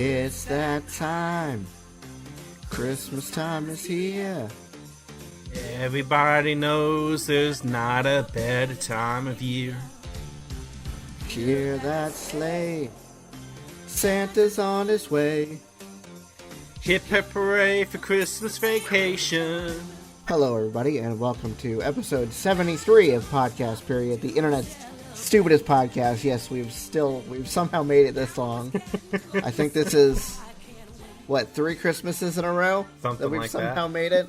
It's that time. Christmas time is here. Everybody knows there's not a better time of year. Hear that sleigh. Santa's on his way. Hip hip hooray for Christmas vacation. Hello everybody and welcome to episode 73 of Podcast Period, the internet's stupidest podcast. Yes, we've somehow made it this long. I think this is, 3 Christmases in a row? Something that we've like somehow that. made it.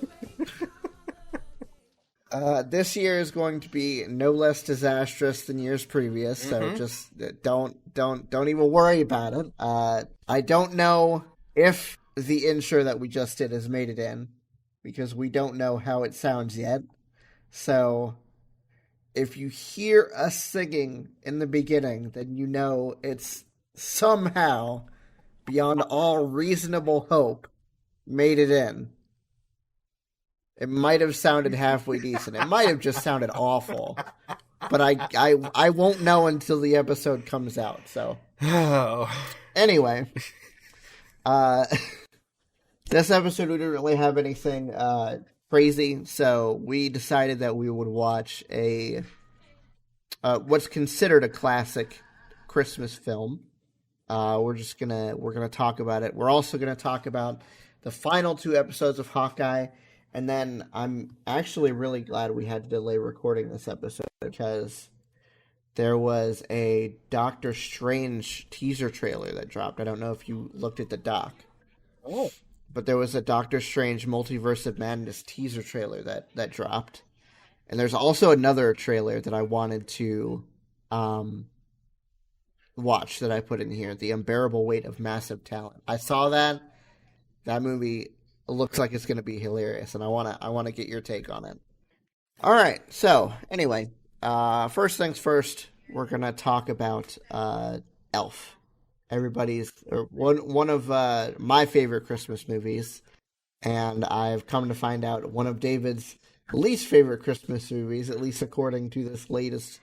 This year is going to be no less disastrous than years previous, so just don't even worry about it. I don't know if the intro that we just did has made it in, because we don't know how it sounds yet. So if you hear us singing in the beginning, then you know it's somehow, beyond all reasonable hope, made it in. It might have sounded halfway decent. It might have just sounded awful. But I won't know until the episode comes out. So anyway, this episode we didn't really have anything crazy, so we decided that we would watch a what's considered a classic Christmas film. We're gonna talk about it. We're also gonna talk about the final 2 episodes of Hawkeye. And then I'm actually really glad we had to delay recording this episode because there was a Doctor Strange teaser trailer that dropped. I don't know if you looked at the doc. Oh. But there was a Doctor Strange Multiverse of Madness teaser trailer that dropped. And there's also another trailer that I wanted to watch that I put in here, The Unbearable Weight of Massive Talent. I saw that. That movie looks like it's going to be hilarious, and I want to get your take on it. All right, so anyway, first things first, we're going to talk about Elf. One of my favorite Christmas movies, and I've come to find out one of David's least favorite Christmas movies, at least according to this latest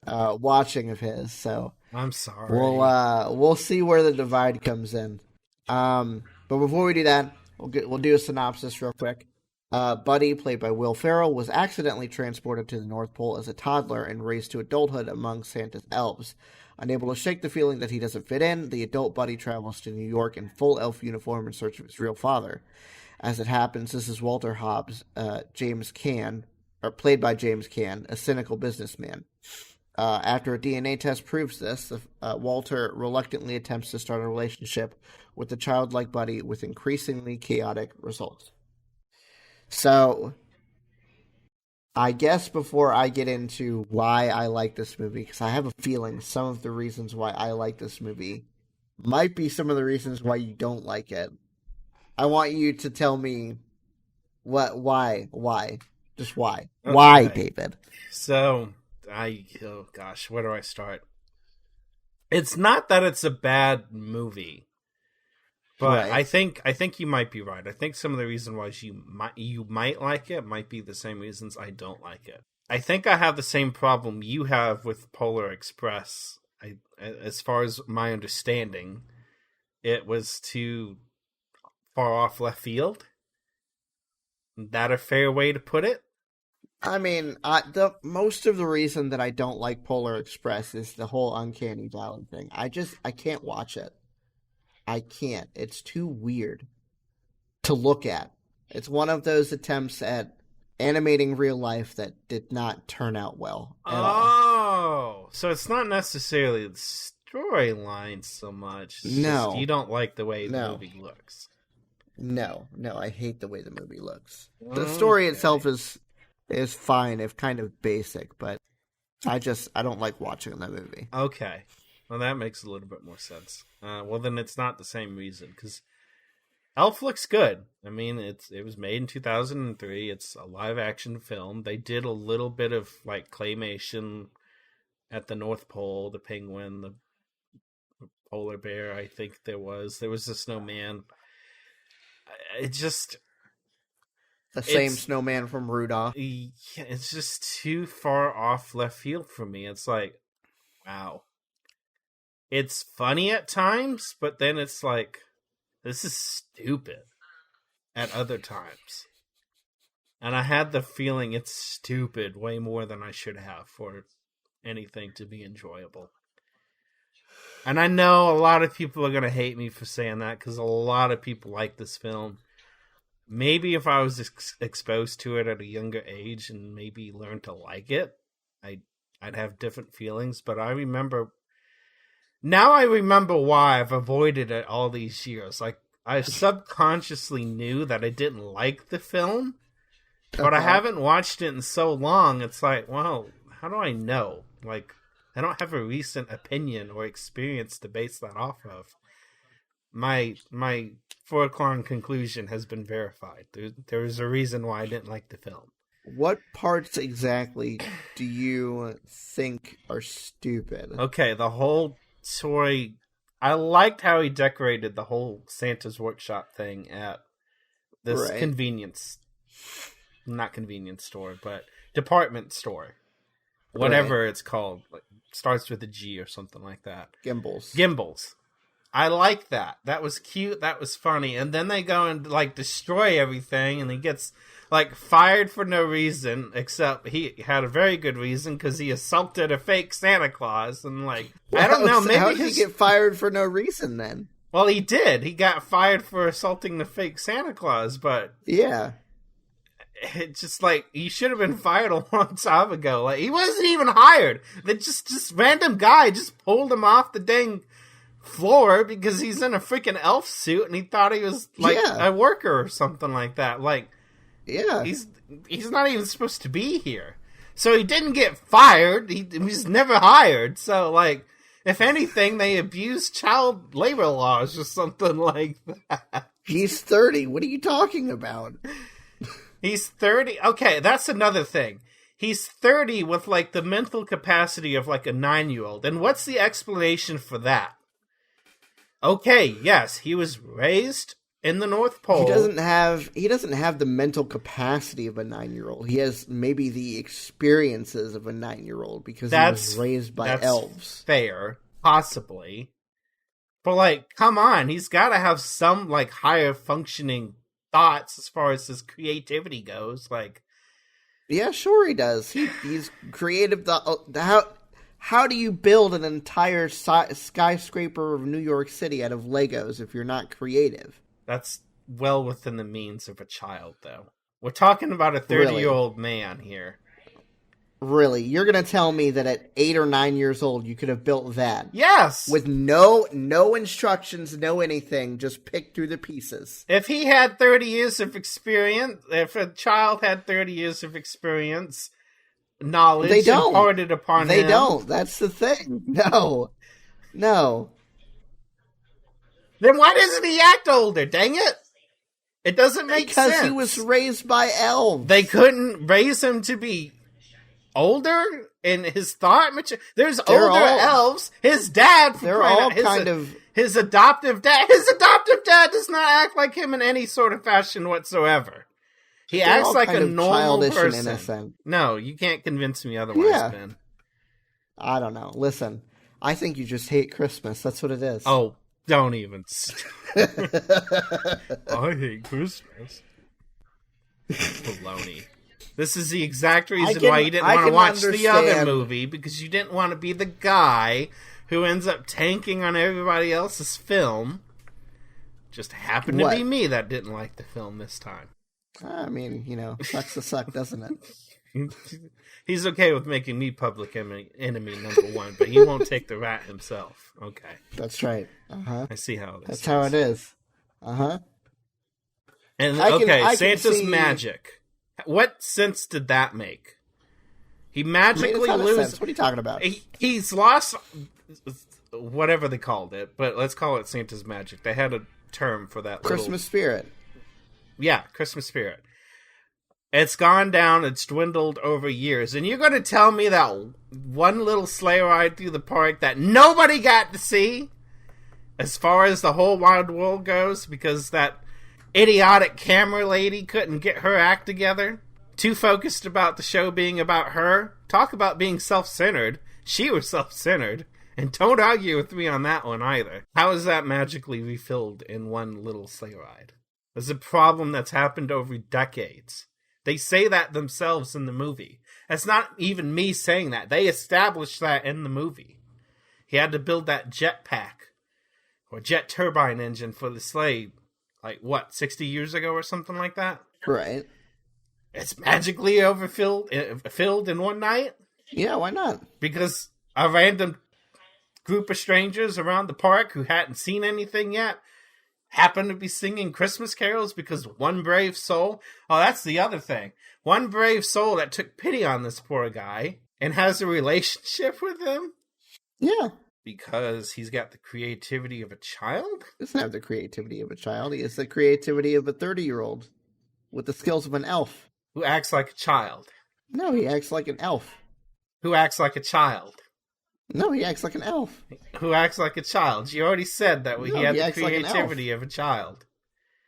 watching of his. So I'm sorry. We'll see where the divide comes in. But before we do that, we'll do a synopsis real quick. Buddy, played by Will Ferrell, was accidentally transported to the North Pole as a toddler and raised to adulthood among Santa's elves. Unable to shake the feeling that he doesn't fit in, the adult Buddy travels to New York in full elf uniform in search of his real father. As it happens, this is Walter Hobbs, played by James Caan, a cynical businessman. After a DNA test proves this, Walter reluctantly attempts to start a relationship with the childlike Buddy with increasingly chaotic results. So, I guess before I get into why I like this movie, because I have a feeling some of the reasons why I like this movie might be some of the reasons why you don't like it. I want you to tell me why. Just why. Okay. Why, David? So, oh gosh, where do I start? It's not that it's a bad movie, but right. I think you might be right. I think some of the reasons why you might like it might be the same reasons I don't like it. I think I have the same problem you have with Polar Express. As far as my understanding, it was too far off left field. Is that a fair way to put it? I mean, the most of the reason that I don't like Polar Express is the whole Uncanny Valley thing. I can't watch it. I can't. It's too weird to look at. It's one of those attempts at animating real life that did not turn out well at all. So it's not necessarily the storyline so much. It's no. Just you don't like the way the movie looks. No, I hate the way the movie looks. The story itself is fine, if kind of basic, but I don't like watching that movie. Okay. Well, that makes a little bit more sense. Well, then it's not the same reason, because Elf looks good. I mean, it was made in 2003. It's a live-action film. They did a little bit of, claymation at the North Pole, the penguin, the polar bear, I think there was a snowman. It just... The same snowman from Rudolph. Yeah, it's just too far off left field for me. It's like, wow. It's funny at times, but then it's like, this is stupid at other times. And I had the feeling it's stupid way more than I should have for anything to be enjoyable. And I know a lot of people are going to hate me for saying that because a lot of people like this film. Maybe if I was exposed to it at a younger age and maybe learned to like it, I'd have different feelings. But I remember why I've avoided it all these years. Like, I subconsciously knew that I didn't like the film. But I haven't watched it in so long, it's like, well, how do I know? Like, I don't have a recent opinion or experience to base that off of. My foregone conclusion has been verified. There is a reason why I didn't like the film. What parts exactly do you think are stupid? Okay, the whole story... I liked how he decorated the whole Santa's Workshop thing at this not convenience store, but department store. Whatever it's called. Like, starts with a G or something like that. Gimbals. I like that. That was cute. That was funny. And then they go and, like, destroy everything, and he gets, like, fired for no reason, except he had a very good reason, because he assaulted a fake Santa Claus, and, like, I don't know, maybe how did he get fired for no reason, then? Well, he did. He got fired for assaulting the fake Santa Claus, but... Yeah. It's just like, he should have been fired a long time ago. Like, he wasn't even hired. They just random guy just pulled him off the dang floor because he's in a freaking elf suit and he thought he was like a worker or something like that. Like, yeah, he's not even supposed to be here. So he didn't get fired. He was never hired. So, like, if anything, they abused child labor laws or something like that. He's 30. What are you talking about? He's 30. Okay, that's another thing. He's 30 with, like, the mental capacity of, like, a 9-year-old. And what's the explanation for that? Okay, yes, he was raised in the North Pole. He doesn't have the mental capacity of a 9-year-old. He has maybe the experiences of a 9-year-old because he was raised by elves. Fair, possibly. But, like, come on, he's got to have some, like, higher functioning thoughts as far as his creativity goes. Like, yeah, sure he does. He's creative. How do you build an entire skyscraper of New York City out of Legos if you're not creative? That's well within the means of a child, though. We're talking about a 30-year-old man here. Really? You're going to tell me that at 8 or 9 years old you could have built that? Yes! With no instructions, no anything, just pick through the pieces. If he had 30 years of experience, if a child had 30 years of experience, knowledge imparted upon him... They don't. That's the thing. No. Then why doesn't he act older? Dang it! It doesn't make sense. Because he was raised by elves. They couldn't raise him to be older in his thought. There's older elves. His dad. They're all kind of his adoptive dad. His adoptive dad does not act like him in any sort of fashion whatsoever. He acts like a normal person. And innocent. No, you can't convince me otherwise, Ben. I don't know. Listen, I think you just hate Christmas. That's what it is. Oh, don't even. I hate Christmas. Baloney. This is the exact reason why you didn't want to watch the other movie, because you didn't want to be the guy who ends up tanking on everybody else's film. Just happened to be me that didn't like the film this time. I mean, sucks to suck, doesn't it? He's okay with making me public enemy number one, but he won't take the rat himself. Okay. That's right. Uh-huh. I see how That's how it is. Uh-huh. And, Santa's magic. What sense did that make? He magically loses... What are you talking about? He's lost... Whatever they called it, but let's call it Santa's magic. They had a term for that. Christmas spirit. Yeah, Christmas spirit. It's gone down, it's dwindled over years. And you're going to tell me that one little sleigh ride through the park that nobody got to see, as far as the whole wide world goes, because that idiotic camera lady couldn't get her act together? Too focused about the show being about her? Talk about being self-centered. She was self-centered. And don't argue with me on that one either. How is that magically refilled in one little sleigh ride? It's a problem that's happened over decades. They say that themselves in the movie. It's not even me saying that. They established that in the movie. He had to build that jetpack or jet turbine engine for the sleigh, 60 years ago or something like that? Right. It's magically filled in one night? Yeah, why not? Because a random group of strangers around the park who hadn't seen anything yet happened to be singing Christmas carols because one brave soul... Oh, that's the other thing. One brave soul that took pity on this poor guy and has a relationship with him? Yeah. Because he's got the creativity of a child? He doesn't have the creativity of a child. He has the creativity of a 30-year-old with the skills of an elf. Who acts like a child? No, he acts like an elf. Who acts like a child? No, he acts like an elf. Who acts like a child? You already said that he had the creativity of a child.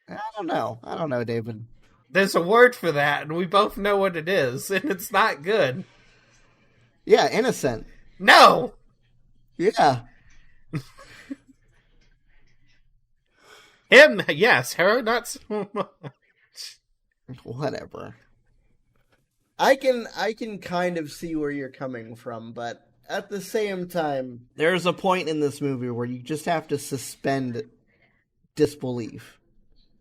I don't know, David. There's a word for that, and we both know what it is, and it's not good. Yeah, innocent. No! Yeah. Him, yes. Her, not so much. Whatever. I can kind of see where you're coming from, but at the same time, there's a point in this movie where you just have to suspend disbelief.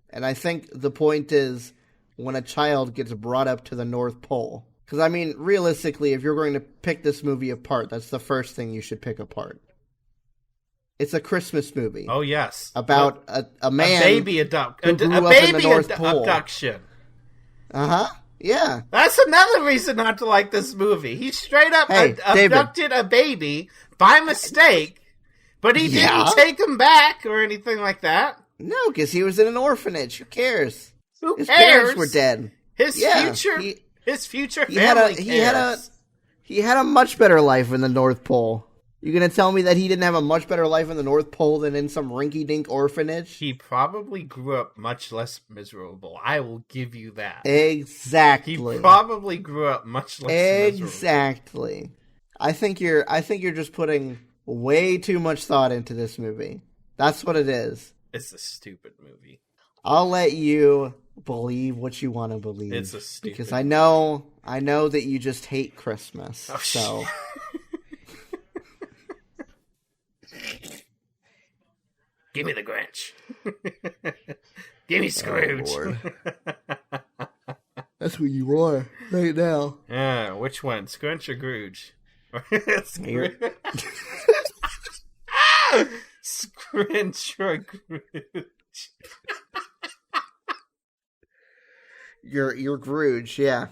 And I think the point is when a child gets brought up to the North Pole. Because, I mean, realistically, if you're going to pick this movie apart, that's the first thing you should pick apart. It's a Christmas movie. Oh, yes. About a man a baby who grew up in the North Pole. Abduction. Uh-huh. Yeah. That's another reason not to like this movie. He straight up abducted a baby by mistake, but he didn't take him back or anything like that. No, because he was in an orphanage. Who cares? His parents were dead. His future family cares. He had a much better life in the North Pole. You're going to tell me that he didn't have a much better life in the North Pole than in some rinky-dink orphanage? He probably grew up much less miserable. I will give you that. Exactly. He probably grew up much less miserable. Exactly. I think you're just putting way too much thought into this movie. That's what it is. It's a stupid movie. I'll let you believe what you want to believe. It's a stupid because I know that you just hate Christmas. So give me the Grinch. Give me Scrooge. Oh, that's what you are right now. Yeah, which one? Scrunch or Grooge? Scrunch or Grooge? You're Grooge, yeah.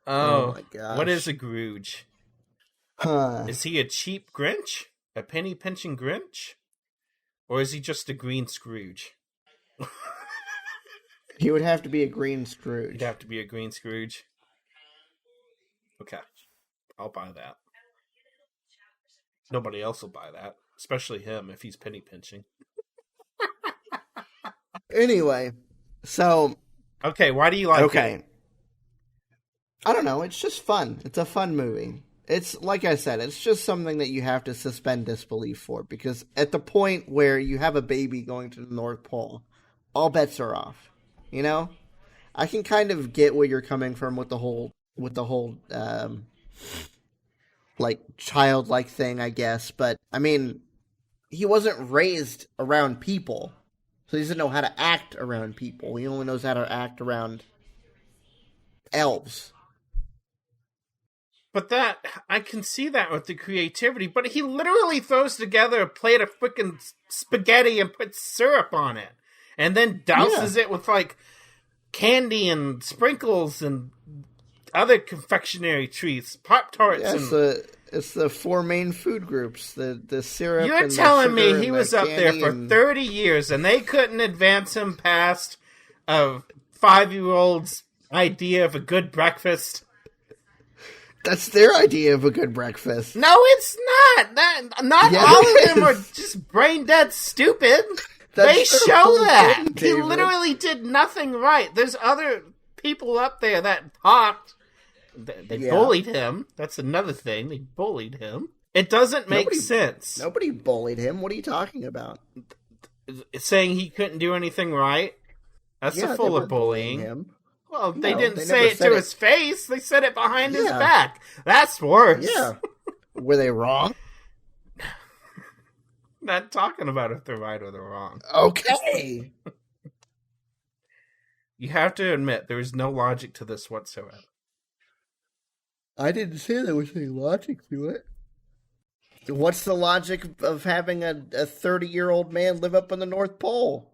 Oh my gosh. What is a Grooge? Huh. Is he a cheap Grinch? A penny pinching Grinch? Or is he just a green Scrooge? He would have to be a green Scrooge. He'd have to be a green Scrooge. Okay. I'll buy that. Nobody else will buy that. Especially him if he's penny pinching. Anyway, so... Okay, why do you like it? I don't know, it's just fun. It's a fun movie. It's, like I said, it's just something that you have to suspend disbelief for, because at the point where you have a baby going to the North Pole, all bets are off. You know? I can kind of get where you're coming from with the whole like, childlike thing, I guess, but, I mean, he wasn't raised around people, so he doesn't know how to act around people. He only knows how to act around elves. But that, I can see that with the creativity, but he literally throws together a plate of freaking spaghetti and puts syrup on it. And then douses it with, like, candy and sprinkles and other confectionery treats, Pop-Tarts. Yeah, it's the four main food groups, the syrup. You're telling me he was up there for 30 years and they couldn't advance him past a 5-year-old's idea of a good breakfast? That's their idea of a good breakfast. No, it's not. Not all of them are just brain dead stupid. They show that. He literally did nothing right. There's other people up there that popped. They bullied him. That's another thing. They bullied him. It doesn't make sense. Nobody bullied him. What are you talking about? Saying he couldn't do anything right? That's a full of bullying. Him. Well, they didn't say it to his face. They said it behind his back. That's worse. Yeah. Were they wrong? Not talking about if they're right or they're wrong. Okay. You have to admit, there is no logic to this whatsoever. I didn't say there was any logic to it. What's the logic of having a 30-year-old man live up in the North Pole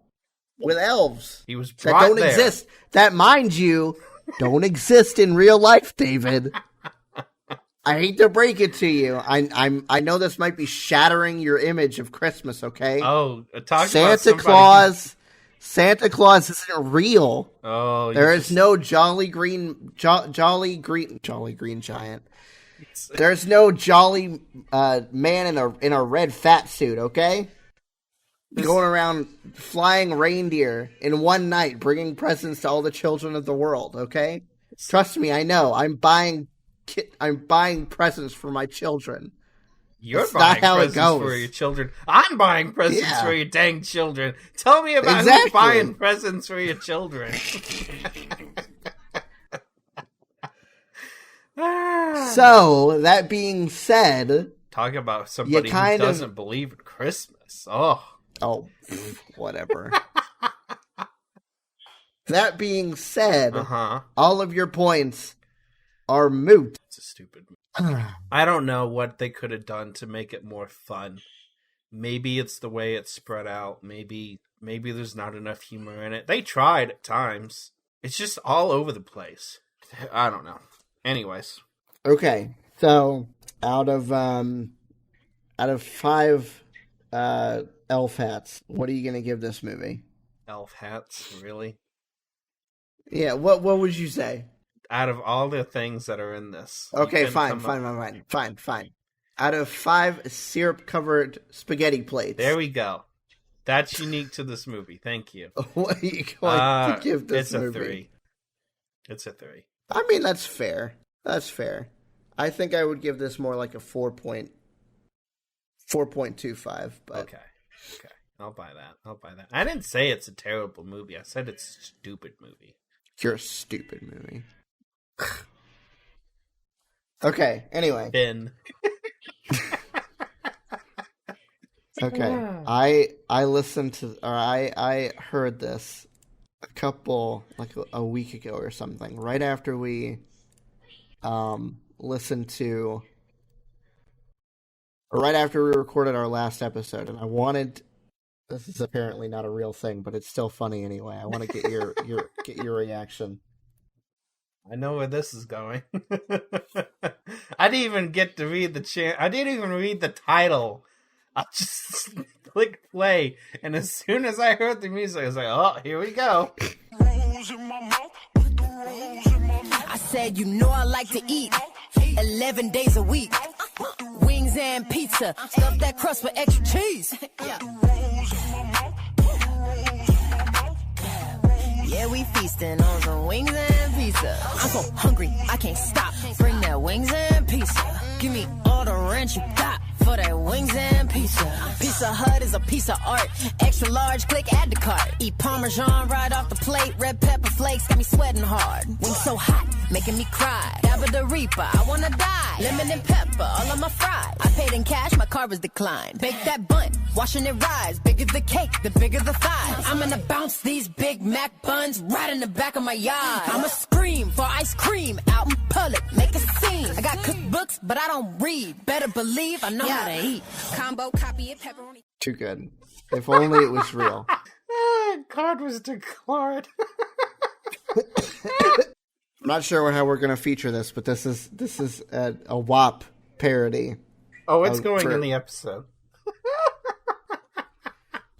with elves? He was brought that don't there. exist. That, mind you, don't exist in real life, David. I hate to break it to you. I know this might be shattering your image of Christmas. Okay. Oh, talk Santa about somebody. Claus. Santa Claus isn't real. Oh, there is no jolly green giant. There's no jolly man in a red fat suit, okay? Going around flying reindeer in one night, bringing presents to all the children of the world, okay? Trust me, I know. I'm buying presents for my children. You're buying presents for your children. I'm buying presents for your dang children. Tell me about who's buying presents for your children. So, that being said... Talk about somebody who doesn't believe in Christmas. Oh, whatever. That being said, all of your points are moot. It's a stupid movie. I don't know what they could have done to make it more fun. Maybe it's the way it's spread out. Maybe there's not enough humor in it. They tried at times. It's just all over the place. I don't know. Anyways. Okay, so out of 5 elf hats, what are you gonna give this movie? Elf hats, really? Yeah. What would you say? Out of all the things that are in this, okay, fine. Out of 5 syrup-covered spaghetti plates, there we go. That's unique to this movie. Thank you. What are you going to give this movie? It's a 3. I mean, that's fair. That's fair. I think I would give this more like a 4.25. But okay, I'll buy that. I didn't say it's a terrible movie. I said it's a stupid movie. You're a stupid movie. Okay. Anyway. Ben. Okay. I listened to, or I heard this a week ago or something, right after we listened to, or right after we recorded our last episode, and I wanted, this is apparently not a real thing, but it's still funny anyway. I want to get your reaction. I know where this is going. I didn't even get to read I didn't even read the title. I just clicked play, and as soon as I heard the music, I was like, "Oh, here we go." I said, you know I like to eat 11 days a week. Wings and pizza, stuff that crust with extra cheese. Yeah, we feasting on some wings and pizza. I'm so hungry, I can't stop. Bring that wings and pizza. Give me all the ranch you got for that wings and pizza. Pizza Hut is a piece of art. Extra large, click, add to cart. Eat Parmesan right off the plate. Red pepper flakes got me sweating hard. Wings so hot, making me cry. Dabba the Reaper, I wanna die. Lemon and pepper, all of my fries. I paid in cash, my car was declined. Bake that bun, watching it rise. Bigger the cake, the bigger the thighs. I'm gonna bounce these Big Mac buns right in the back of my yard. I'ma scream for ice cream out in public, make a scene. I got cookbooks, but I don't read. Better believe I know how to eat. Combo, copy it, pepperoni. Too good. If only it was real. Card was declared. I'm not sure how we're going to feature this, but this is a WAP parody. Oh, it's going in the episode.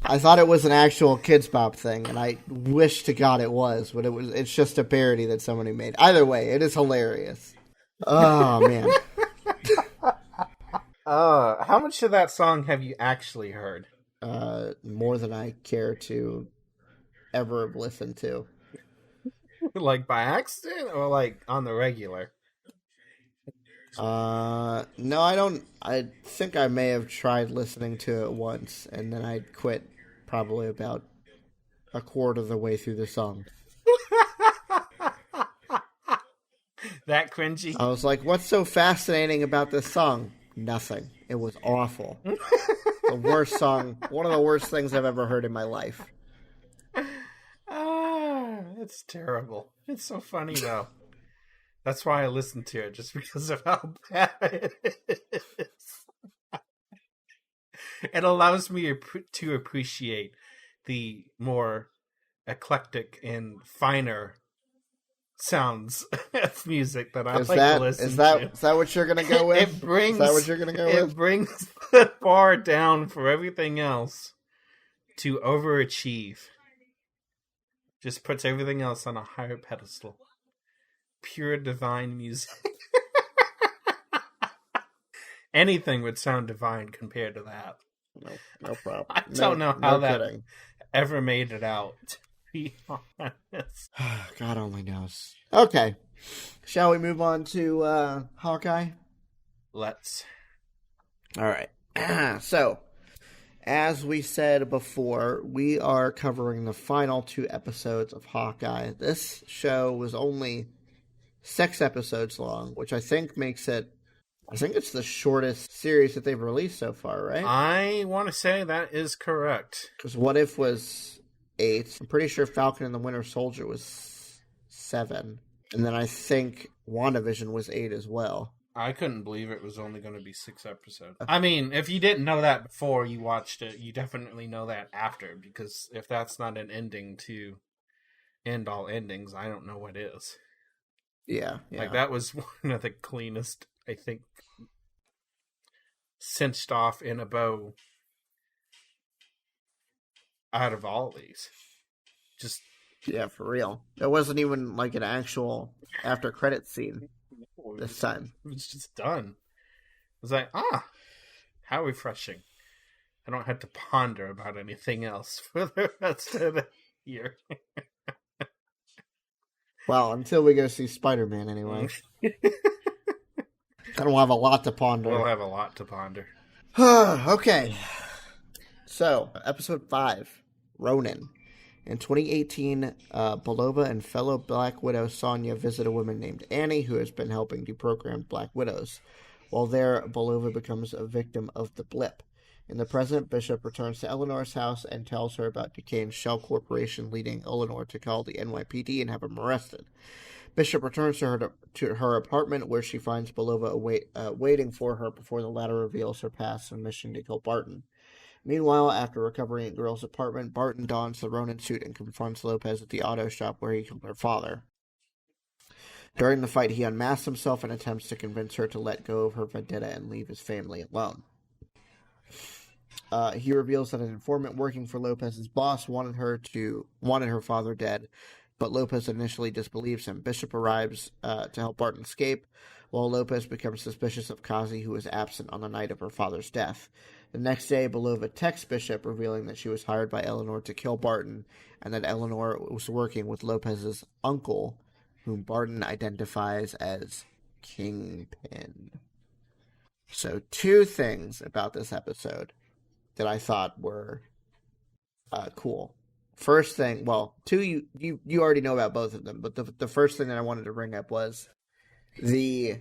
I thought it was an actual Kids Bop thing, and I wish to God it was, but it's just a parody that somebody made. Either way, it is hilarious. Oh, man. How much of that song have you actually heard? More than I care to ever listen to. Like by accident or like on the regular? No, I don't. I think I may have tried listening to it once, and then I quit probably about a quarter of the way through the song. That cringy? I was like, what's so fascinating about this song? Nothing. It was awful. The worst song, one of the worst things I've ever heard in my life. It's terrible. It's so funny, though. That's why I listen to it, just because of how bad it is. It allows me to appreciate the more eclectic and finer sounds of music that I to listen to. Is that what you're going to go with? Is that what you're going to go with? It brings the bar down for everything else to overachieve. Just puts everything else on a higher pedestal. Pure divine music. Anything would sound divine compared to that. No problem. I don't know how that ever made it out, to be honest. God only knows. Okay. Shall we move on to Hawkeye? Let's. All right. So, as we said before, we are covering the final 2 episodes of Hawkeye. This show was only 6 episodes long, which I think makes it, I think it's the shortest series that they've released so far, right? I want to say that is correct. Because What If was 8. I'm pretty sure Falcon and the Winter Soldier was 7. And then I think WandaVision was 8 as well. I couldn't believe it was only going to be 6 episodes. I mean, if you didn't know that before you watched it, you definitely know that after. Because if that's not an ending to end all endings, I don't know what is. Yeah. Like, that was one of the cleanest, I think, cinched off in a bow out of all these. Just. Yeah, for real. It wasn't even like an actual after credit scene this time. It was just done. It was like, how refreshing. I don't have to ponder about anything else for the rest of the year. Well, until we go see Spider-Man anyway. I don't have a lot to ponder. We'll have a lot to ponder. Okay. So, episode 5, Ronin. In 2018, Belova and fellow Black Widow Sonya visit a woman named Annie who has been helping deprogram Black Widows. While there, Belova becomes a victim of the blip. In the present, Bishop returns to Eleanor's house and tells her about Duquesne's shell corporation leading Eleanor to call the NYPD and have him arrested. Bishop returns to her apartment where she finds Belova waiting for her before the latter reveals her past and mission to kill Barton. Meanwhile, after recovering at Girl's apartment, Barton dons the Ronin suit and confronts Lopez at the auto shop where he killed her father. During the fight, he unmasks himself and attempts to convince her to let go of her vendetta and leave his family alone. He reveals that an informant working for Lopez's boss wanted her father dead, but Lopez initially disbelieves him. Bishop arrives to help Barton escape, while Lopez becomes suspicious of Kazi, who was absent on the night of her father's death. The next day, Belova texts Bishop, revealing that she was hired by Eleanor to kill Barton, and that Eleanor was working with Lopez's uncle, whom Barton identifies as Kingpin. So, 2 things about this episode that I thought were cool. First thing, well, 2 you already know about both of them, but the first thing that I wanted to bring up was the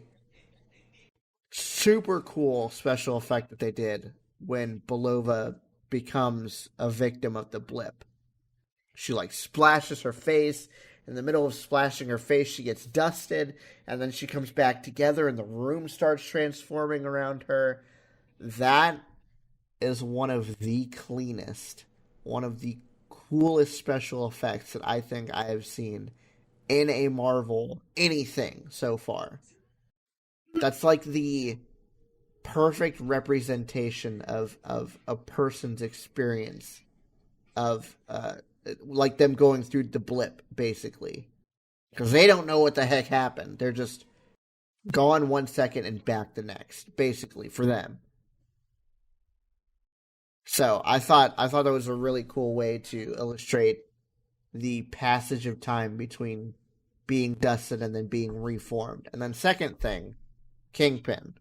super cool special effect that they did when Belova becomes a victim of the blip. She splashes her face. In the middle of splashing her face, she gets dusted, and then she comes back together and the room starts transforming around her. That is one of the cleanest, one of the coolest special effects that I think I have seen in a Marvel anything so far. That's like the perfect representation of a person's experience of like them going through the blip, basically, because they don't know what the heck happened. They're just gone 1 second and back the next, basically, for them. So I thought that was a really cool way to illustrate the passage of time between being dusted and then being reformed. And then second thing, Kingpin.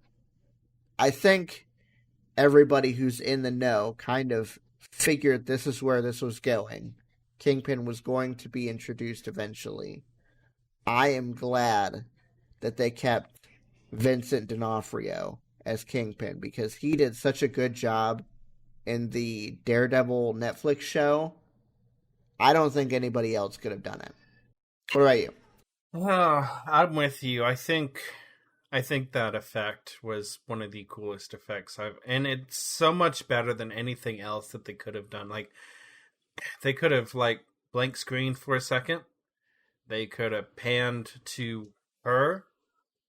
I think everybody who's in the know kind of figured this is where this was going. Kingpin was going to be introduced eventually. I am glad that they kept Vincent D'Onofrio as Kingpin because he did such a good job in the Daredevil Netflix show. I don't think anybody else could have done it. What about you? I'm with you. I think that effect was one of the coolest effects and it's so much better than anything else that they could have done. Like, they could have, like, blank screened for a second. They could have panned to her,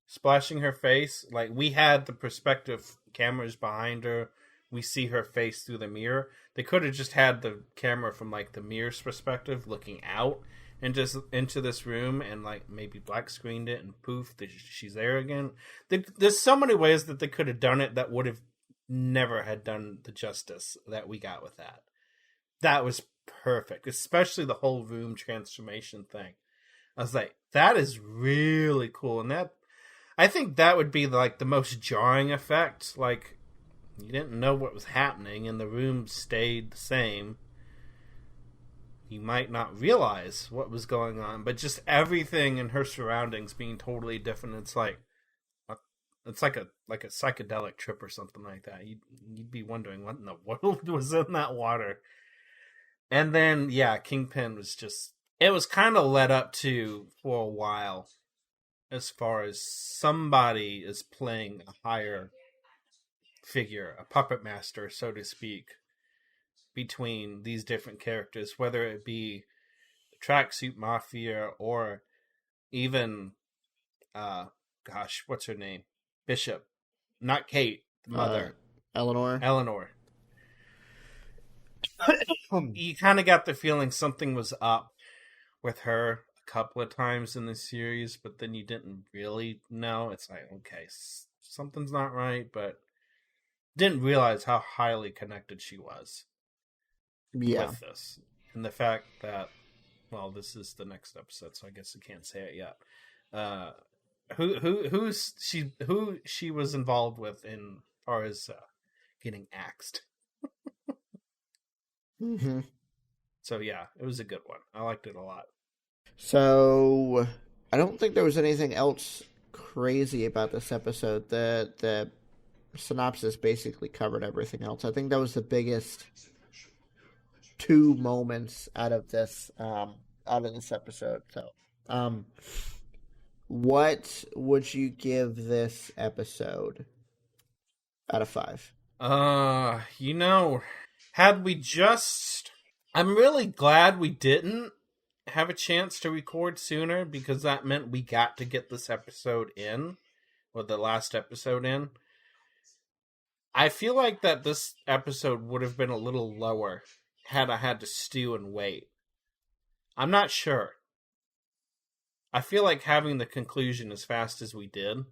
splashing her face. Like, we had the perspective cameras behind her. We see her face through the mirror. They could have just had the camera from, like, the mirror's perspective looking out and just into this room and, like, maybe black screened it and poof, she's there again. There's so many ways that they could have done it that would have never had done the justice that we got with that. That was perfect, especially the whole room transformation thing. I was like, that is really cool. And that, I think that would be like the most jarring effect. Like, you didn't know what was happening and the room stayed the same. You might not realize what was going on, but just everything in her surroundings being totally different. It's like a psychedelic trip or something like that. You'd be wondering what in the world was in that water. And then, yeah, Kingpin was just, it was kind of led up to for a while as far as somebody is playing a higher figure, a puppet master, so to speak, between these different characters, whether it be Tracksuit Mafia or even, what's her name? Bishop. Not Kate, the mother. Eleanor. You kind of got the feeling something was up with her a couple of times in the series, but then you didn't really know. It's like, okay, something's not right, but didn't realize how highly connected she was with this. And the fact that, well, this is the next episode, so I guess I can't say it yet. Who she was involved with in far as getting axed. Mm-hmm. So yeah, it was a good one. I liked it a lot. So I don't think there was anything else crazy about this episode. The synopsis basically covered everything else. I think that was the biggest two moments out of this episode. So, what would you give this episode out of 5? Had we just... I'm really glad we didn't have a chance to record sooner, because that meant we got to get this episode in, or the last episode in. I feel like that this episode would have been a little lower had I had to stew and wait. I'm not sure. I feel like having the conclusion as fast as we did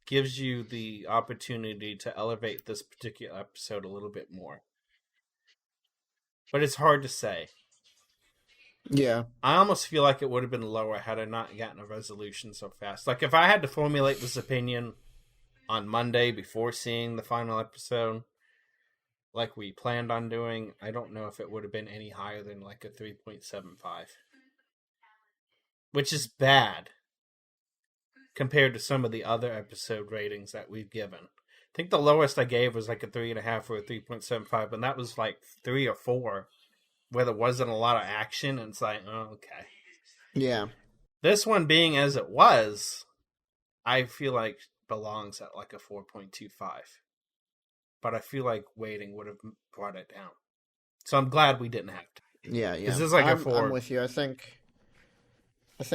gives you the opportunity to elevate this particular episode a little bit more. But it's hard to say. Yeah. I almost feel like it would have been lower had I not gotten a resolution so fast. Like, if I had to formulate this opinion on Monday before seeing the final episode, like we planned on doing, I don't know if it would have been any higher than like a 3.75. Which is bad compared to some of the other episode ratings that we've given. I think the lowest I gave was like a 3.5 or a 3.75, and that was like 3 or 4, where there wasn't a lot of action, and it's like, oh, okay. Yeah. This one being as it was, I feel like belongs at like a 4.25. But I feel like waiting would have brought it down. So I'm glad we didn't have to. Yeah. This is like a 4. I'm with you. I think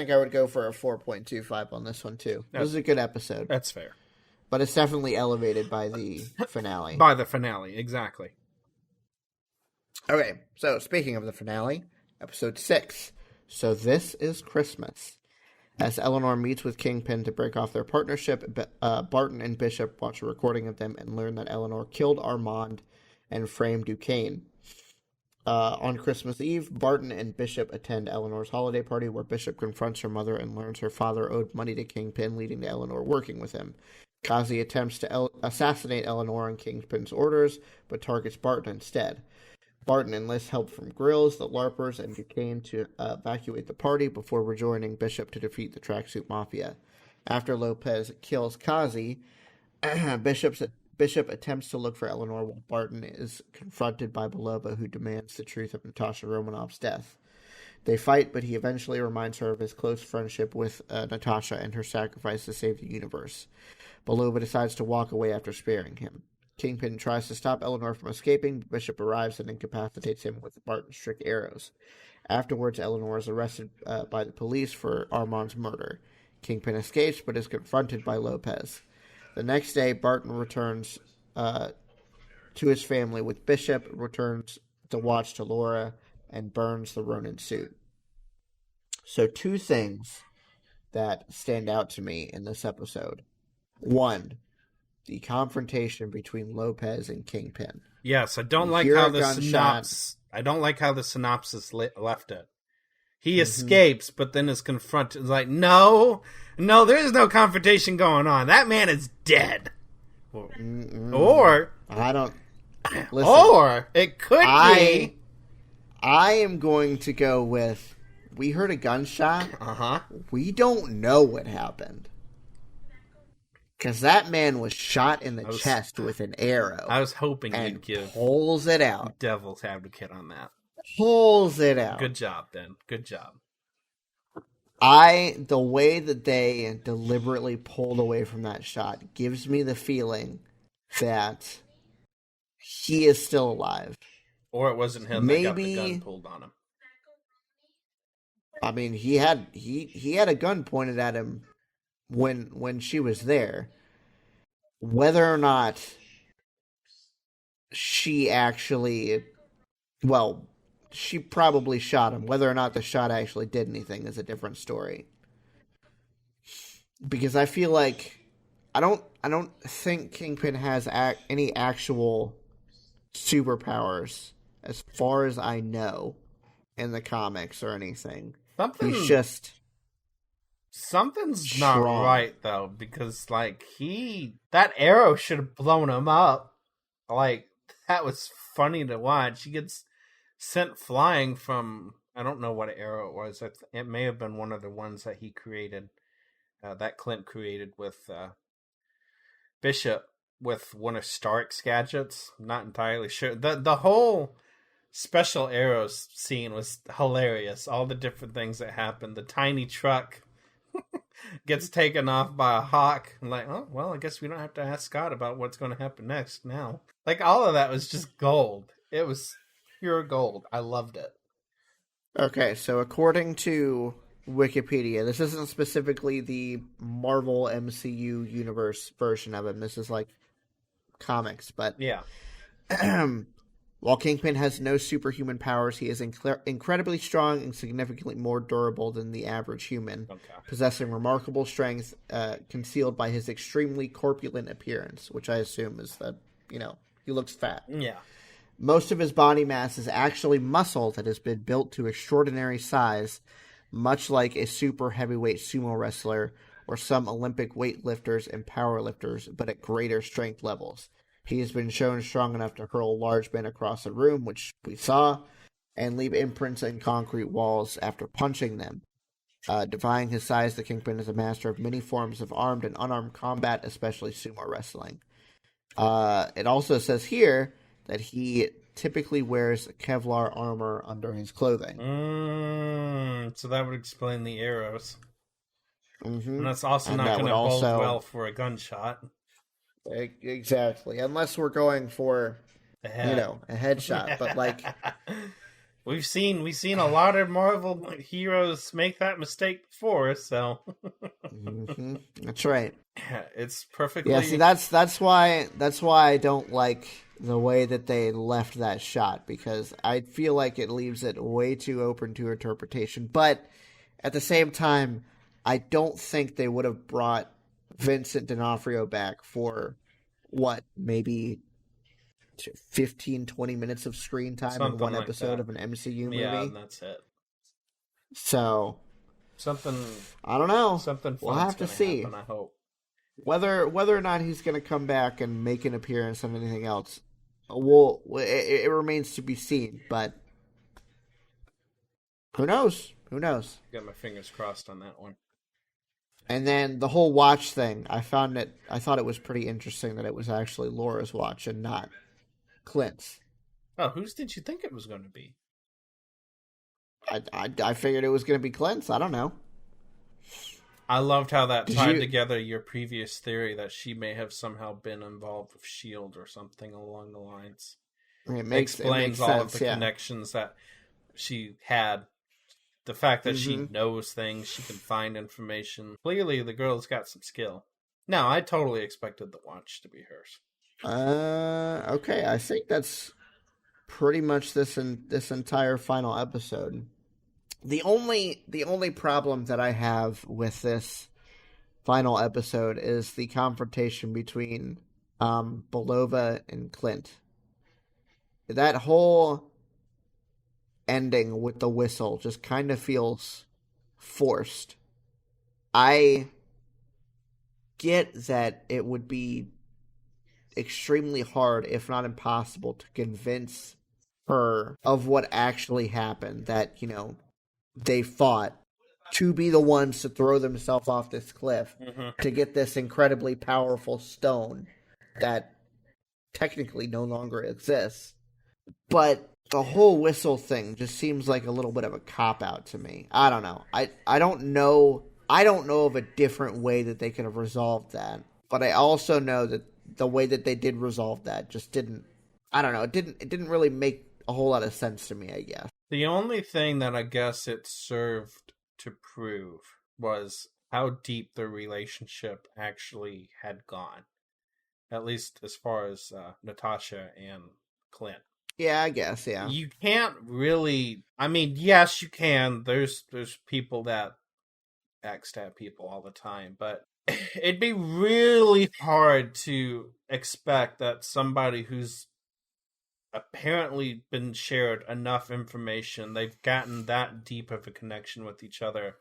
I would go for a 4.25 on this one too. This is a good episode. That's fair. But it's definitely elevated by the finale. By the finale, exactly. Okay, so speaking of the finale, episode 6. So this is Christmas. As Eleanor meets with Kingpin to break off their partnership, Barton and Bishop watch a recording of them and learn that Eleanor killed Armand and framed Duquesne. On Christmas Eve, Barton and Bishop attend Eleanor's holiday party, where Bishop confronts her mother and learns her father owed money to Kingpin, leading to Eleanor working with him. Kazi attempts to assassinate Eleanor on Kingpin's orders, but targets Barton instead. Barton enlists help from Grills, the LARPers, and Duquesne to evacuate the party before rejoining Bishop to defeat the Tracksuit Mafia. After Lopez kills Kazi, Bishop attempts to look for Eleanor while Barton is confronted by Belova, who demands the truth of Natasha Romanoff's death. They fight, but he eventually reminds her of his close friendship with Natasha and her sacrifice to save the universe. Belova decides to walk away after sparing him. Kingpin tries to stop Eleanor from escaping, but Bishop arrives and incapacitates him with Barton's trick arrows. Afterwards, Eleanor is arrested by the police for Armand's murder. Kingpin escapes, but is confronted by Lopez. The next day, Barton returns to his family with Bishop, returns the watch to Laura, and burns the Ronin suit. So 2 things that stand out to me in this episode. 1, the confrontation between Lopez and Kingpin. Yes, I don't like how the synopsis. I don't like how the synopsis left it. He escapes, but then is confronted. It's like, no, there is no confrontation going on. That man is dead. Or I don't. Listen, or it could be. I am going to go with. We heard a gunshot. We don't know what happened. Because that man was shot in the chest with an arrow. I was hoping you'd give pulls it out. Devil's advocate on that. Pulls it out. Good job, Ben. Good job. The way that they deliberately pulled away from that shot gives me the feeling that he is still alive. Or it wasn't him that got the gun pulled on him. I mean, he had a gun pointed at him when she was there. Whether or not she actually, she probably shot him. Whether or not the shot actually did anything is a different story. Because I feel like I don't think Kingpin has any actual superpowers as far as I know in the comics or anything. He's just something's strong. Not right though, because that arrow should have blown him up. Like, that was funny to watch. He gets sent flying from, I don't know what arrow it was. It may have been one of the ones that he created, that Clint created with Bishop with one of Stark's gadgets. I'm not entirely sure. The whole special arrows scene was hilarious. All the different things that happened. The tiny truck gets taken off by a hawk. I'm like, oh, well, I guess we don't have to ask Scott about what's going to happen next now. Like, all of that was just gold. It was pure gold. I loved it. Okay, so according to Wikipedia, this isn't specifically the Marvel MCU universe version of him. This is like comics, but yeah. While Kingpin has no superhuman powers, he is incredibly strong and significantly more durable than the average human, possessing remarkable strength concealed by his extremely corpulent appearance, which I assume is that, he looks fat. Yeah. Most of his body mass is actually muscle that has been built to extraordinary size, much like a super heavyweight sumo wrestler or some Olympic weightlifters and powerlifters, but at greater strength levels. He has been shown strong enough to hurl large men across a room, which we saw, and leave imprints in concrete walls after punching them. Defying his size, the Kingpin is a master of many forms of armed and unarmed combat, especially sumo wrestling. It also says here that he typically wears Kevlar armor under his clothing. So that would explain the arrows. Mm-hmm. And that's also not going to hold well for a gunshot. Exactly. Unless we're going for, a headshot. But we've seen a lot of Marvel heroes make that mistake before, so. Mm-hmm. That's right. It's perfectly. Yeah. See, that's why I don't like the way that they left that shot, because I feel like it leaves it way too open to interpretation. But at the same time, I don't think they would have brought Vincent D'Onofrio back for maybe 15, 20 minutes of screen time in one episode of an MCU movie. Yeah, and that's it. So I don't know. We'll have to see. Happen, I hope. Whether or not he's going to come back and make an appearance on anything else, it remains to be seen. But who knows? Who knows? Got my fingers crossed on that one. And then the whole watch thing, I thought it was pretty interesting that it was actually Laura's watch and not Clint's. Oh, whose did you think it was going to be? I figured it was going to be Clint's. I don't know. I loved how that tied together your previous theory that she may have somehow been involved with S.H.I.E.L.D. or something along the lines. It makes all sense, of the connections that she had. The fact that she knows things, she can find information. Clearly, the girl's got some skill. No, I totally expected the watch to be hers. Okay, I think that's pretty much this entire final episode. The only problem that I have with this final episode is the confrontation between Belova and Clint. That whole ending with the whistle just kind of feels forced. I get that it would be extremely hard, if not impossible, to convince her of what actually happened, that, they fought to be the ones to throw themselves off this cliff to get this incredibly powerful stone that technically no longer exists. But the whole whistle thing just seems like a little bit of a cop-out to me. I don't know. I don't know of a different way that they could have resolved that. But I also know that the way that they did resolve that just didn't... I don't know. It didn't really make a whole lot of sense to me, I guess. The only thing that I guess it served to prove was how deep the relationship actually had gone. At least as far as Natasha and Clint. Yeah, I guess, yeah. You can't really... I mean, yes, you can. There's people that backstab people all the time, but it'd be really hard to expect that somebody who's apparently been shared enough information, they've gotten that deep of a connection with each other,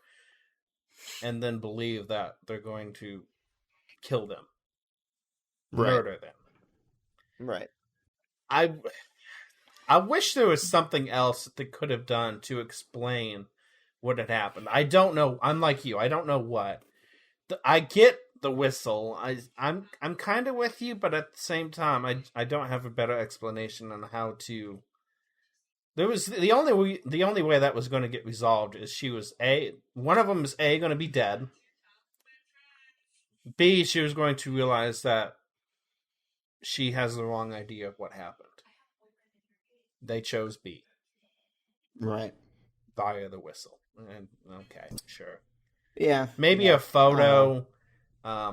and then believe that they're going to kill them. Murder them. Right. I wish there was something else that they could have done to explain what had happened. I don't know. I'm like you. I don't know what. I get the whistle. I'm kind of with you, but at the same time, I don't have a better explanation on how to. There was the only way that was going to get resolved is one of them is going to be dead. B, she was going to realize that she has the wrong idea of what happened. They chose B. Right. Via the whistle. And okay, sure. Yeah. Maybe a photo, a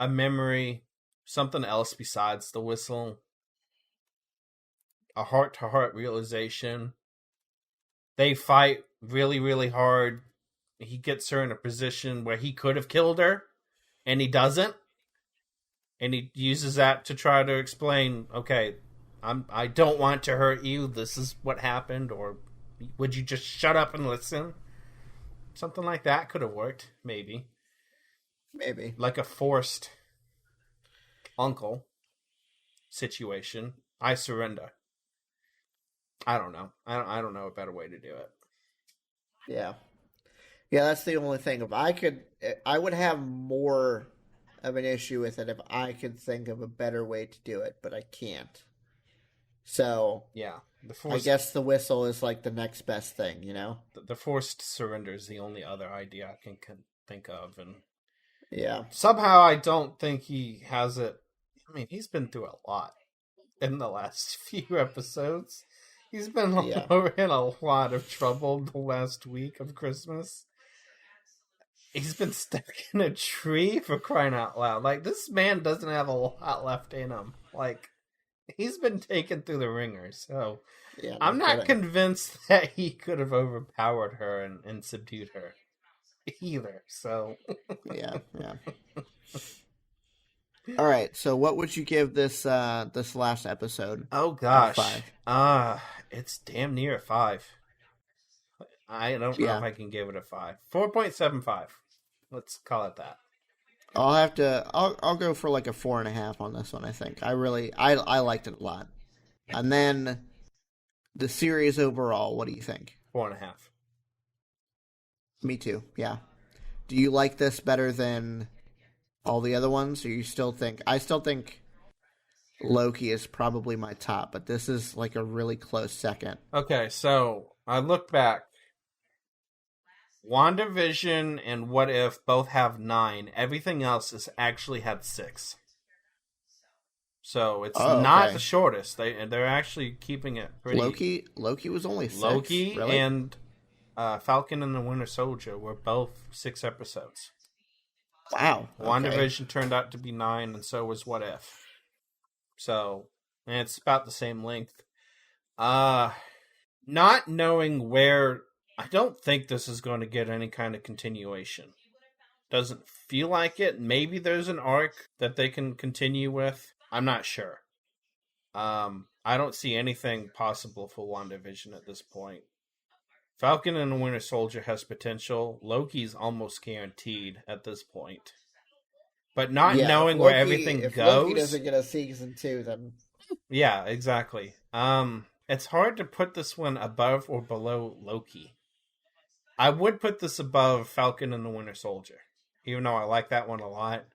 memory, something else besides the whistle. A heart-to-heart realization. They fight really, really hard. He gets her in a position where he could have killed her, and he doesn't. And he uses that to try to explain, okay, I don't want to hurt you. This is what happened. Or would you just shut up and listen? Something like that could have worked. Maybe. Like a forced uncle situation. I surrender. I don't know. I don't know a better way to do it. Yeah. Yeah, that's the only thing. I would have more of an issue with it if I could think of a better way to do it, but I can't. So, yeah, I guess the whistle is like the next best thing, The forced surrender is the only other idea I can think of, and yeah, somehow I don't think he has it. I mean, he's been through a lot in the last few episodes. He's been in a lot of trouble the last week of Christmas. He's been stuck in a tree, for crying out loud. Like, this man doesn't have a lot left in him. Like, he's been taken through the ringer, so yeah, I'm not convinced that he could have overpowered her and subdued her either. So yeah. All right, so what would you give this this last episode? Oh gosh, it's damn near a 5. I don't know if I can give it a 5. 4.75. Let's call it that. I'll go for like a 4.5 on this one. I think I liked it a lot. And then the series overall, what do you think? 4.5. Me too. Yeah. Do you like this better than all the other ones, or you still think? I still think Loki is probably my top, but this is like a really close second. Okay, so I look back. WandaVision and What If both have 9. Everything else has actually had 6. So it's not the shortest. They're actually keeping it pretty. Loki was only 6. Loki really? and Falcon and the Winter Soldier were both 6 episodes. Wow. WandaVision turned out to be 9, and so was What If. So, and it's about the same length. Not knowing where, I don't think this is going to get any kind of continuation. Doesn't feel like it. Maybe there's an arc that they can continue with. I'm not sure. I don't see anything possible for WandaVision at this point. Falcon and the Winter Soldier has potential. Loki's almost guaranteed at this point. But not knowing where everything goes. If Loki doesn't get a season 2, then... Yeah, exactly. It's hard to put this one above or below Loki. I would put this above Falcon and the Winter Soldier, even though I like that one a lot.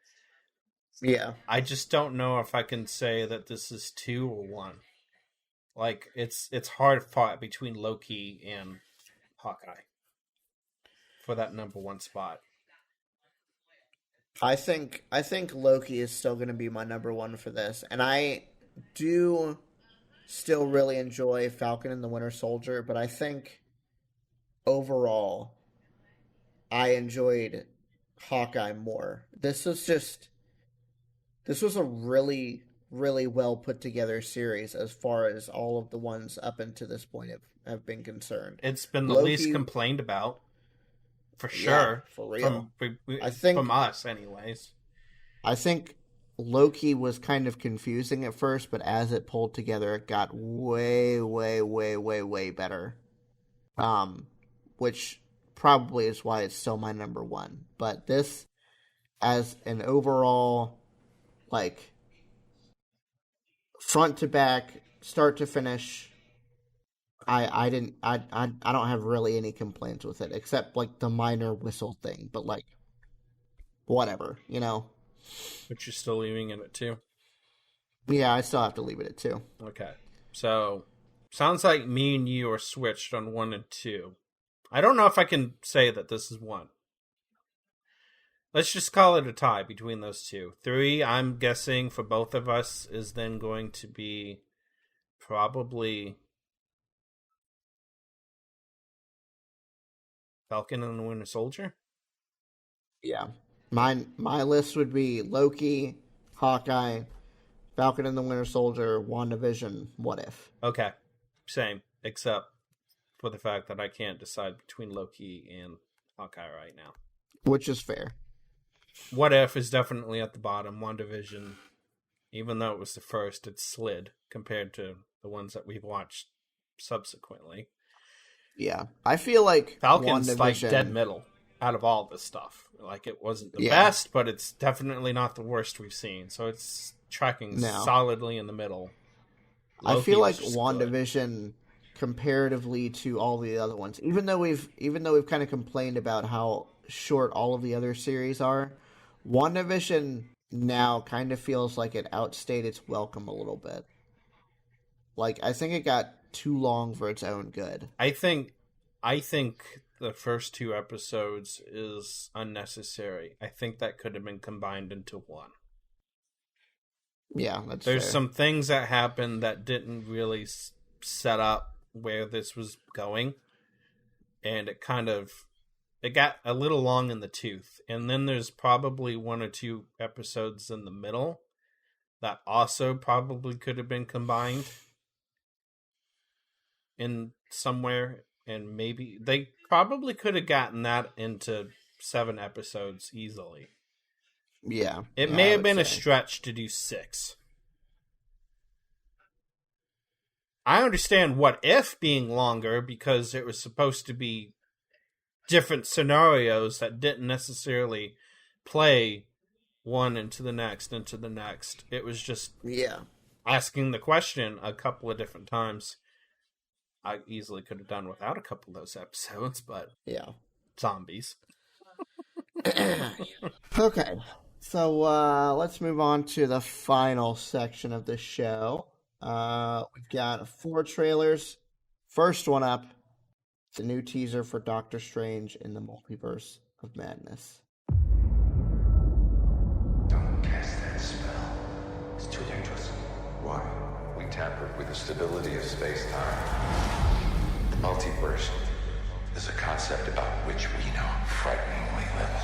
Yeah. I just don't know if I can say that this is 2 or 1. Like, it's hard fought between Loki and Hawkeye for that number 1 spot. I think Loki is still going to be my number 1 for this, and I do still really enjoy Falcon and the Winter Soldier, but I think overall I enjoyed Hawkeye more. This was a really, really well put together series as far as all of the ones up until this point have been concerned. It's been the least complained about, for sure. Yeah, for real. From us, anyways. I think Loki was kind of confusing at first, but as it pulled together, it got way, way, way, way, way better. Which probably is why it's still my number 1. But this, as an overall, like, front to back, start to finish, I don't have really any complaints with it, except like the minor whistle thing, but like, whatever, you know? But you're still leaving it at 2? Yeah, I still have to leave it at 2. Okay. So, sounds like me and you are switched on 1 and 2. I don't know if I can say that this is 1. Let's just call it a tie between those 2. 3, I'm guessing, for both of us, is then going to be probably Falcon and the Winter Soldier? Yeah. My list would be Loki, Hawkeye, Falcon and the Winter Soldier, WandaVision, What If. Okay. Same. Except for the fact that I can't decide between Loki and Hawkeye right now. Which is fair. What If is definitely at the bottom. WandaVision, even though it was the first, it slid compared to the ones that we've watched subsequently. Yeah. I feel like Falcon's like dead middle out of all this stuff. Like, it wasn't the best, but it's definitely not the worst we've seen. So it's tracking solidly in the middle. I feel like WandaVision, comparatively to all the other ones, even though we've kind of complained about how short all of the other series are, WandaVision now kind of feels like it outstayed its welcome a little bit. Like, I think it got too long for its own good. I think the first 2 episodes is unnecessary. I think that could have been combined into 1. Yeah, that's There's fair. some things that happened that didn't really set up where this was going, and it got a little long in the tooth. And then there's probably 1 or 2 episodes in the middle that also probably could have been combined in somewhere, and maybe they probably could have gotten that into 7 episodes easily. Yeah. It yeah, may I have would been a say. stretch to do 6. I understand What If being longer because it was supposed to be different scenarios that didn't necessarily play one into the next. It was just asking the question a couple of different times. I easily could have done without a couple of those episodes, but zombies. Okay, so let's move on to the final section of the show. We've got 4 trailers. First one up, the new teaser for Doctor Strange in the Multiverse of Madness. Don't cast that spell. It's too dangerous. Why? We tampered with the stability of space-time. The multiverse is a concept about which we know frighteningly little.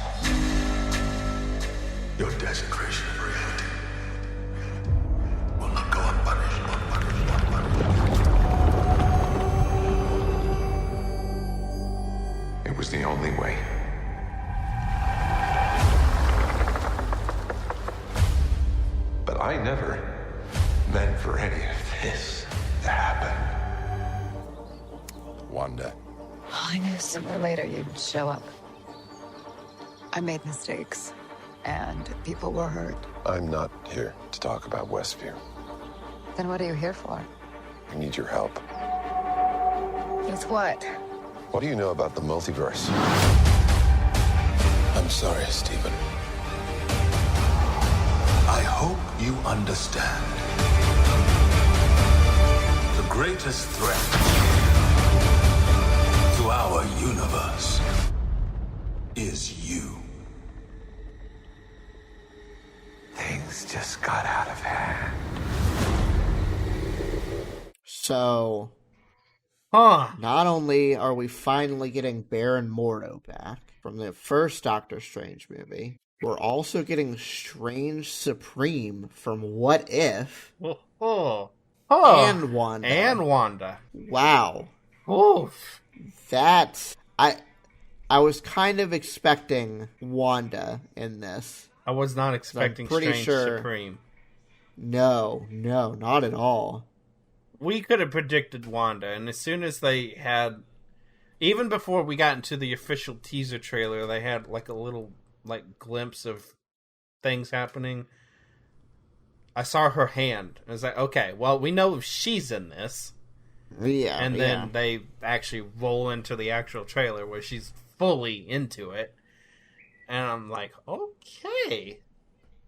Your desecration of reality will not go unpunished. It was the only way. But I never meant for any of this to happen. Wanda. I knew sooner or later you'd show up. I made mistakes, and people were hurt. I'm not here to talk about Westview. Then what are you here for? I need your help. With what? What do you know about the multiverse? I'm sorry, Stephen. I hope you understand. The greatest threat to our universe is you. Things just got out of hand. So, not only are we finally getting Baron Mordo back from the first Doctor Strange movie, we're also getting Strange Supreme from What If and Wanda. And Wanda. Wow. Oof. That's... I was kind of expecting Wanda in this. I was not expecting Strange Supreme. No, not at all. We could have predicted Wanda, and as soon as they had... Even before we got into the official teaser trailer, they had like a little glimpse of things happening. I saw her hand. I was like, okay, well, we know she's in this. Yeah. And then they actually roll into the actual trailer where she's fully into it. And I'm like, okay.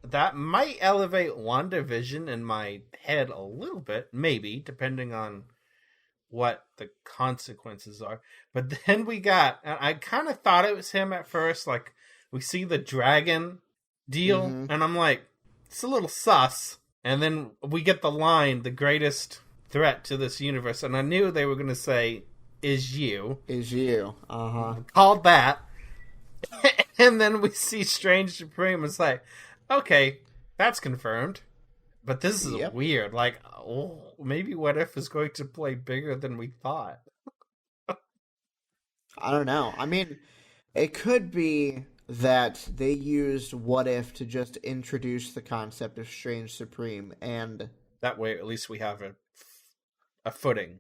That might elevate WandaVision in my head a little bit, maybe, depending on what the consequences are. But then we got, and I kind of thought it was him at first, like, we see the dragon deal, and I'm like, it's a little sus. And then we get the line, the greatest threat to this universe, and I knew they were going to say, is you. Is you. Called that. And then we see Strange Supreme. It's like, okay, that's confirmed. But this is weird. Like, maybe What If is going to play bigger than we thought. I don't know. I mean, it could be that they used What If to just introduce the concept of Strange Supreme, and that way at least we have a footing.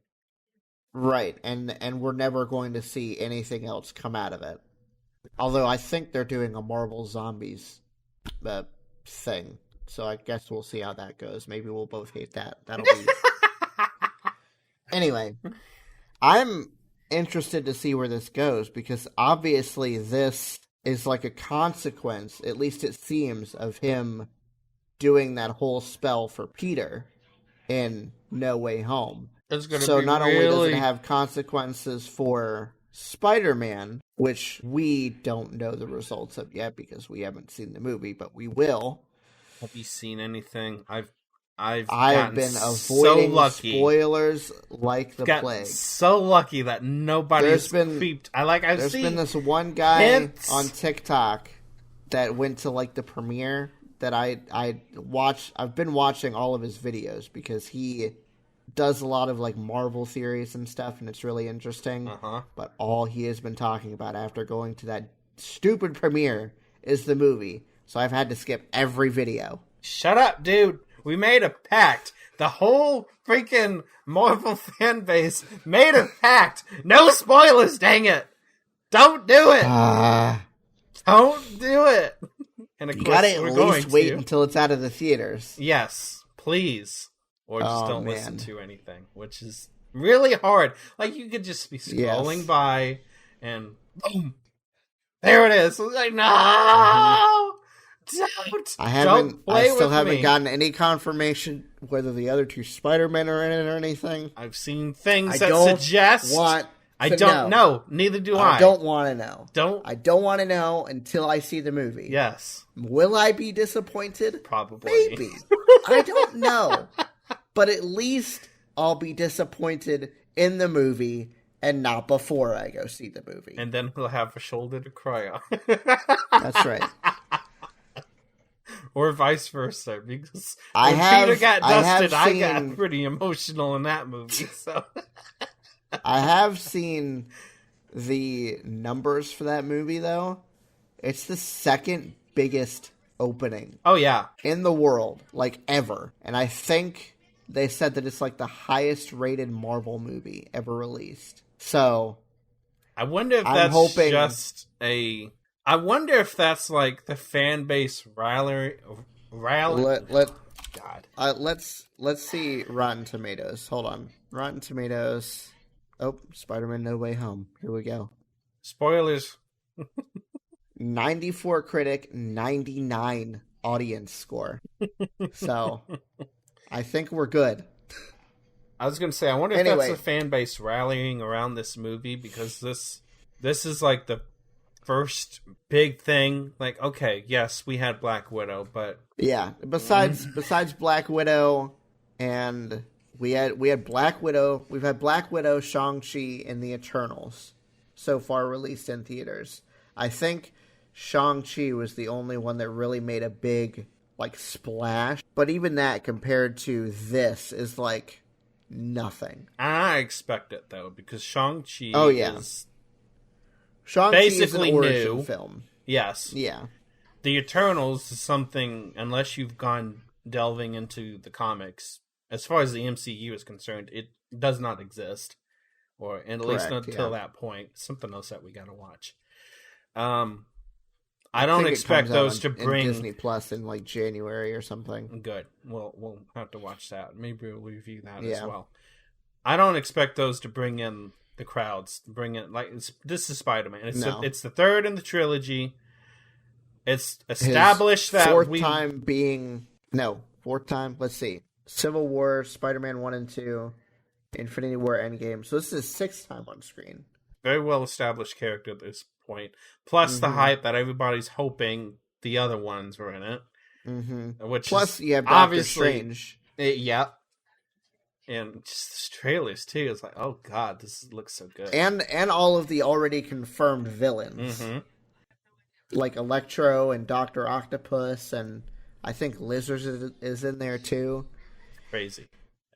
Right, and we're never going to see anything else come out of it. Although I think they're doing a Marvel Zombies thing, so I guess we'll see how that goes. Maybe we'll both hate that. That'll be... Anyway, I'm interested to see where this goes, because obviously this is like a consequence, at least it seems, of him doing that whole spell for Peter in No Way Home. So not only does it have consequences for Spider-Man, which we don't know the results of yet because we haven't seen the movie, but we will. Have you seen anything? I've been avoiding spoilers like the plague. So lucky that nobody's creeped. There's been this one guy on TikTok that went to like the premiere that I watched. I've been watching all of his videos because he does a lot of like Marvel theories and stuff, and it's really interesting. But all he has been talking about after going to that stupid premiere is the movie. So I've had to skip every video. Shut up, dude. We made a pact. The whole freaking Marvel fan base made a pact. No spoilers, dang it. Don't do it. Don't do it. And of You course, gotta at we're least going wait to. until it's out of the theaters. Yes, please. Or just don't listen man. to anything, which is really hard. Like, you could just be scrolling by and boom. There it is. Like, no! Don't. I still haven't gotten any confirmation whether the other two Spider-Men are in it or anything. I've seen things I that don't suggest. I don't know. Neither do I. I don't want to know. Don't. I don't want to know until I see the movie. Yes. Will I be disappointed? Probably. Maybe. I don't know. But at least I'll be disappointed in the movie and not before I go see the movie. And then we'll have a shoulder to cry on. That's right. Or vice versa, because Peter got dusted, I got pretty emotional in that movie. So I have seen the numbers for that movie, though. It's the second biggest opening. Oh, yeah. In the world, like, ever. And I think they said that it's, like, the highest rated Marvel movie ever released. So I wonder if I wonder if that's like the fan base rally. God. Let's see Rotten Tomatoes. Hold on. Rotten Tomatoes. Oh, Spider-Man No Way Home. Here we go. Spoilers. 94 critic, 99 audience score. So I think we're good. I was going to say, I wonder if that's the fan base rallying around this movie, because this is like the first big thing. Like, okay, yes, we had Black Widow, but yeah, besides Black Widow, and we had Black Widow. We've had Black Widow, Shang-Chi, and the Eternals so far released in theaters. I think Shang-Chi was the only one that really made a big like splash, but even that compared to this is like nothing. I expect it though, because Shang-Chi is Shang-Chi basically is an origin new film. Yes. Yeah. The Eternals is something, unless you've gone delving into the comics, as far as the MCU is concerned, it does not exist. Or at least until that point. Something else that we gotta watch. I don't expect those to bring Disney Plus in like January or something. Good. We'll have to watch that. Maybe we'll review that as well. I don't expect those to bring in the crowds. Bring in this is Spider-Man. It's the third in the trilogy. It's established that fourth time. Let's see: Civil War, Spider-Man 1 and 2, Infinity War, Endgame. So this is his sixth time on screen. Very well established character at this point. Plus the hype that everybody's hoping the other ones were in it. Mm-hmm. Plus you have Doctor Strange. Yeah. And just the trailers too. It's like, oh god, this looks so good. And all of the already confirmed villains. Mm-hmm. Like Electro and Dr. Octopus, and I think Lizard is in there too. Crazy.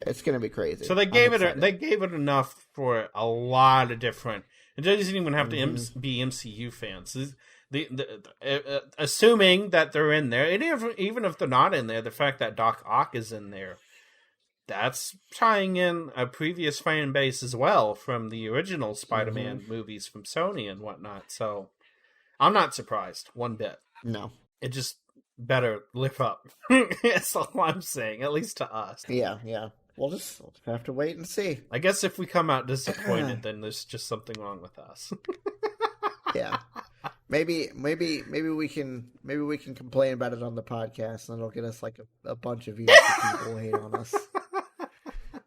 It's gonna be crazy. So they gave it enough for a lot of different. It doesn't even have to be MCU fans. Assuming that they're in there, and even if they're not in there, the fact that Doc Ock is in there, that's tying in a previous fan base as well from the original Spider-Man movies from Sony and whatnot. So I'm not surprised one bit. No, it just better live up. That's all I'm saying, at least to us. Yeah. We'll just have to wait and see. I guess if we come out disappointed, then there's just something wrong with us. Yeah, maybe we can complain about it on the podcast, and it'll get us like a bunch of views. People hate on us.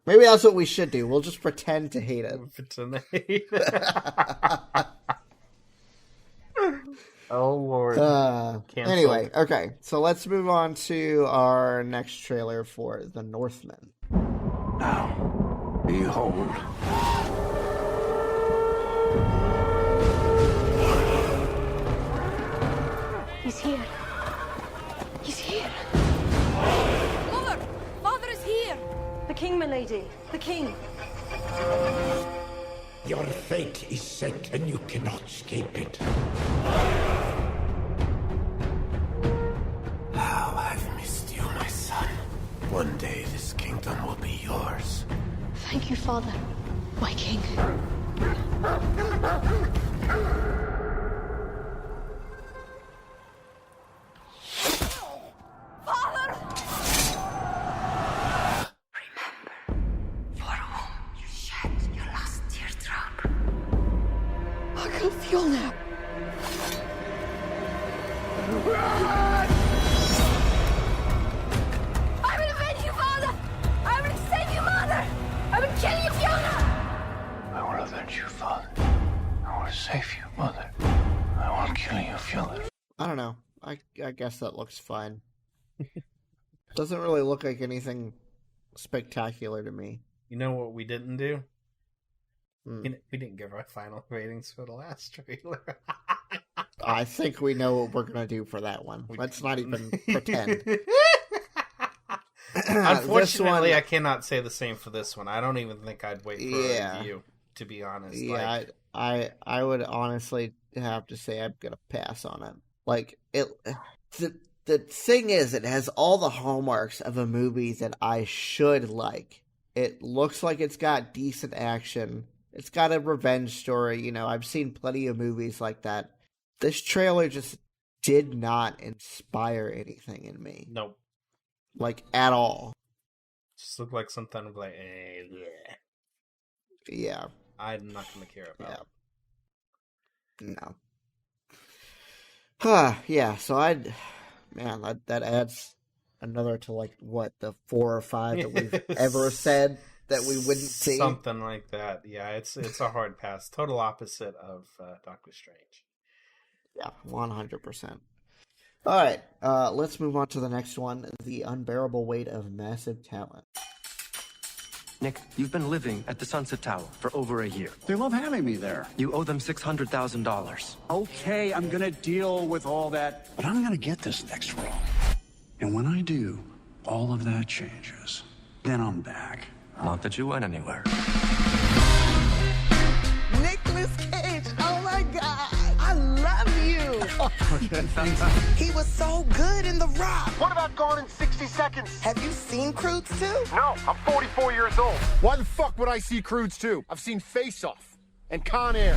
Maybe that's what we should do. We'll just pretend to hate it. Oh Lord. Anyway, okay. So let's move on to our next trailer for The Northman. Now, behold. He's here. He's here. Mother! Father is here! The king, milady. The king. Your fate is set and you cannot escape it. One day this kingdom will be yours. Thank you, Father. My king. Feel now. I will avenge you, Father! I will save you, Mother! I will kill you, Fiona! I will avenge you, Father. I will save you, Mother. I will kill you, Fiona. I don't know. I guess that looks fine. Doesn't really look like anything spectacular to me. You know what we didn't do? We didn't give our final ratings for the last trailer. I think we know what we're going to do for that one. Let's not even pretend. Unfortunately, I cannot say the same for this one. I don't even think I'd wait for a review, to be honest. Yeah, I would honestly have to say I'm going to pass on it. Like, the thing is, it has all the hallmarks of a movie that I should like. It looks like it's got decent action. It's got a revenge story. You know, I've seen plenty of movies like that. This trailer just did not inspire anything in me. Nope. Like, at all. Just looked like something like, yeah. I'm not going to care about. No. Yeah, so that adds another to, like, what, the 4 or 5 that we've ever said that we wouldn't see? Something like that. Yeah, it's a hard pass. Total opposite of Doctor Strange. Yeah, 100%. All right, let's move on to the next one, The Unbearable Weight of Massive Talent. Nick, you've been living at the Sunset Tower for over a year. They love having me there. You owe them $600,000. Okay, I'm gonna deal with all that. But I'm gonna get this next role. And when I do, all of that changes. Then I'm back. Not that you went anywhere. Nicolas Cage, oh my God, I love you. He was so good in The Rock. What about Gone in 60 Seconds? Have you seen Croods 2? No, I'm 44 years old. Why the fuck would I see Croods 2? I've seen Face Off and Con Air.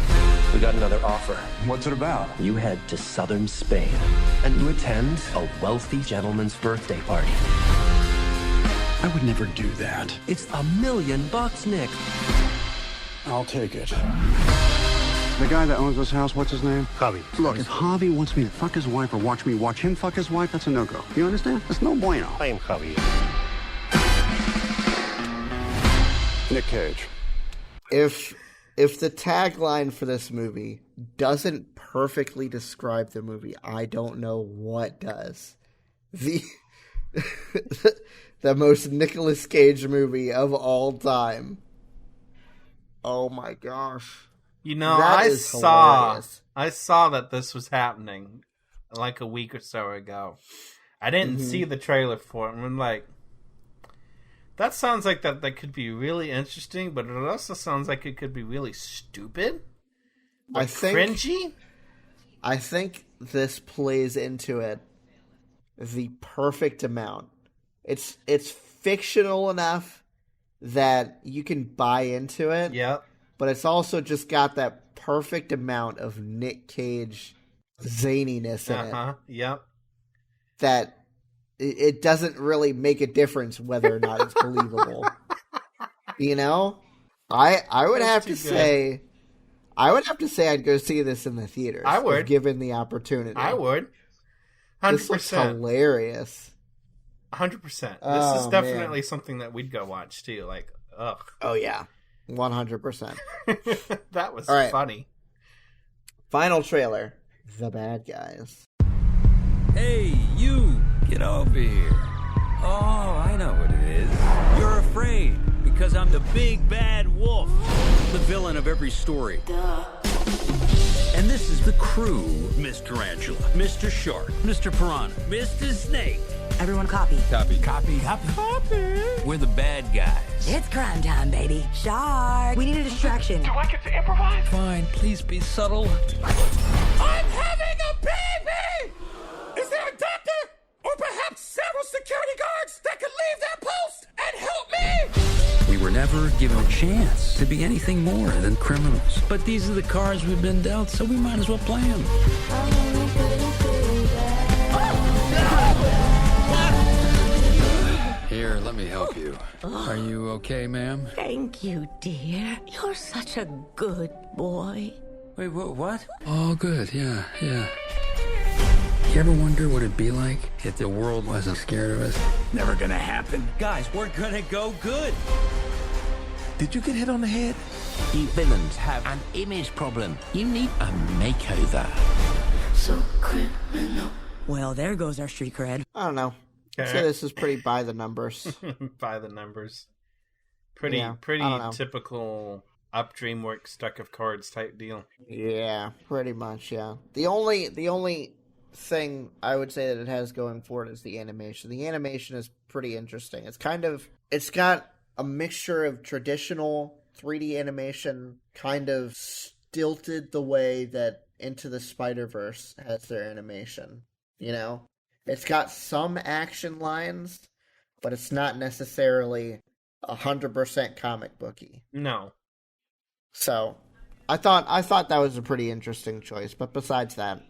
We got another offer. What's it about? You head to southern Spain and you attend a wealthy gentleman's birthday party. I would never do that. It's $1 million, Nick. I'll take it. The guy that owns this house, what's his name? Javi. Look, if Javi wants me to fuck his wife or watch me watch him fuck his wife, that's a no-go. You understand? That's no bueno. I am Javi. Nick Cage. If the tagline for this movie doesn't perfectly describe the movie, I don't know what does. The most Nicolas Cage movie of all time. Oh my gosh. You know, that I is hilarious. saw that this was happening like a week or so ago. I didn't see the trailer for it, and I'm like, that sounds like that could be really interesting, but it also sounds like it could be really stupid. Like cringy. I think this plays into it the perfect amount. It's fictional enough that you can buy into it. Yep. But it's also just got that perfect amount of Nick Cage zaniness in it. Yep. That it doesn't really make a difference whether or not it's believable. You know? I would have to say I'd go see this in the theaters. I would. If given the opportunity. I would. 100%. This looks hilarious. 100%. This is definitely something that we'd go watch too. Like, ugh. Oh yeah. 100%. That was right. funny. Final trailer. The Bad Guys. Hey, you! Get over here. Oh, I know what it is. You're afraid because I'm the big bad wolf. The villain of every story. Duh. And this is the crew. Miss Tarantula, Mr. Shark, Mr. Piranha, Mr. Snake. Everyone copy. Copy. Copy. Copy. Copy. We're the bad guys. It's crime time, baby. Shark. We need a distraction. Do I get to improvise? Fine, please be subtle. I'm having a baby! Is there a doctor? Or perhaps several security guards that could leave their never give them a chance to be anything more than criminals. But these are the cards we've been dealt, so we might as well play them. Here, let me help you. Are you okay, ma'am? Thank you, dear. You're such a good boy. Wait, what? Oh, good, yeah. You ever wonder what it'd be like if the world wasn't scared of us? Never gonna happen. Guys, we're gonna go good. Did you get hit on the head? You villains have an image problem. You need a makeover. So criminal. Well, there goes our street cred. I don't know. I'd say this is pretty by the numbers. By the numbers. Pretty typical up DreamWorks deck of cards type deal. Yeah, pretty much, yeah. The only thing I would say that it has going for it is the animation. The animation is pretty interesting. It's got a mixture of traditional 3D animation, kind of stilted the way that Into the Spider-Verse has their animation, you know? It's got some action lines, but it's not necessarily 100% comic booky. No. So, I thought that was a pretty interesting choice, but besides that,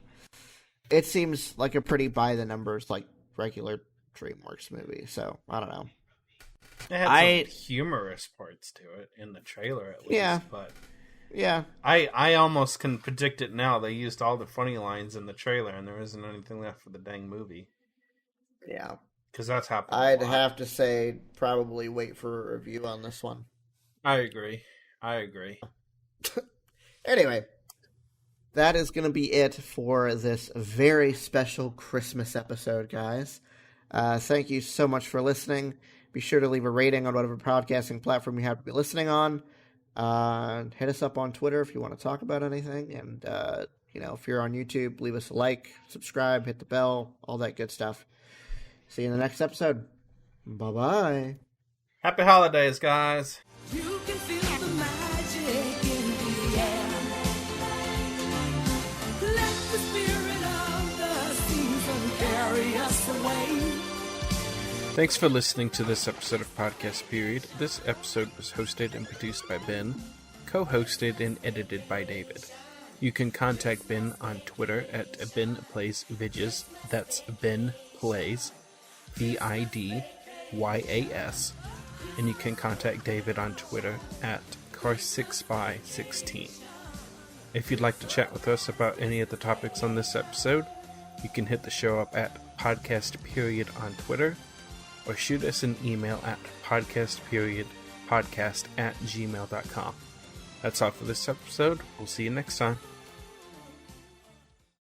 it seems like a pretty by the numbers, like regular DreamWorks movie. So I don't know. It had some humorous parts to it in the trailer, at least. Yeah, but yeah, I almost can predict it now. They used all the funny lines in the trailer, and there isn't anything left for the dang movie. Yeah, because that's happened. I'd have to say probably wait for a review on this one. I agree. Anyway. That is going to be it for this very special Christmas episode, guys. Thank you so much for listening. Be sure to leave a rating on whatever podcasting platform you have to be listening on. Hit us up on Twitter if you want to talk about anything. And, if you're on YouTube, leave us a like, subscribe, hit the bell, all that good stuff. See you in the next episode. Bye-bye. Happy holidays, guys. You can feel the magic in the air. Thanks for listening to this episode of Podcast Period. This episode was hosted and produced by Ben, co-hosted and edited by David. You can contact Ben on Twitter at BenPlaysVidges. That's Ben Plays, VIDYAS. And you can contact David on Twitter at Car6by16. If you'd like to chat with us about any of the topics on this episode, you can hit the show up at Podcast Period on Twitter, or shoot us an email at podcastperiodpodcast@gmail.com. That's all for this episode. We'll see you next time.